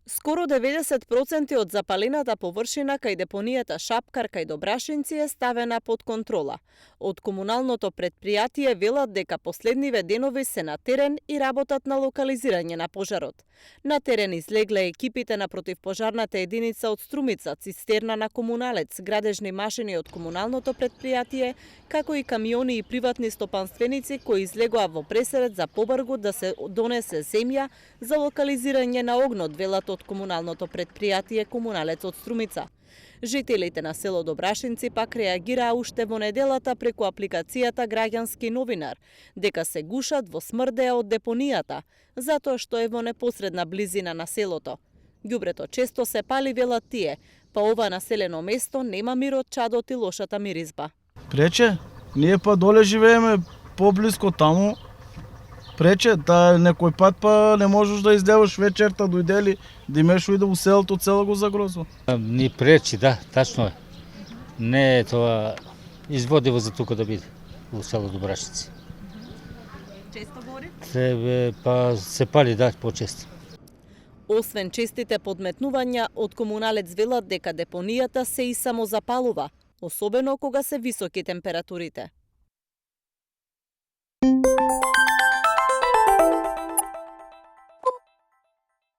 Скоро 90% од запалената површина кај депонијата Шапкар кај Добрашинци е ставена под контрола. Од комуналното претпријатие велат дека последниве денови се на терен и работат на локализирање на пожарот. На терен излегле екипите на противпожарната единица од Струмица, цистерна на Комуналец, градежни машини од комуналното претпријатие, како и камиони и приватни стопанственици кои излегоа во пресерет за побргу да се донесе земја за локализирање на огнот, велат од комуналното претпријатие Комуналец од Струмица. Жителите на село Добрашинци пак реагираа уште во неделата преку апликацијата Граѓански новинар, дека се гушат во смрдеа од депонијата, затоа што е во непосредна близина на селото. Ѓубрето често се пали, велат тие, па ова населено место нема мир од чадот и лошата миризба. Прече, ние па доле живееме поблиско таму. Прече, да некој пат па не можеш да излеваш вечерта, дојдели, да имеш уиде у селото, цело го загрозува. Ни пречи, да, тачно е. Не е тоа изводиво за тука да биде у село Добрашинци. Често гори? Па се пали, да, почесто. Освен честите подметнувања, од Комуналец велат дека депонијата се и самозапалува, особено кога се високи температурите.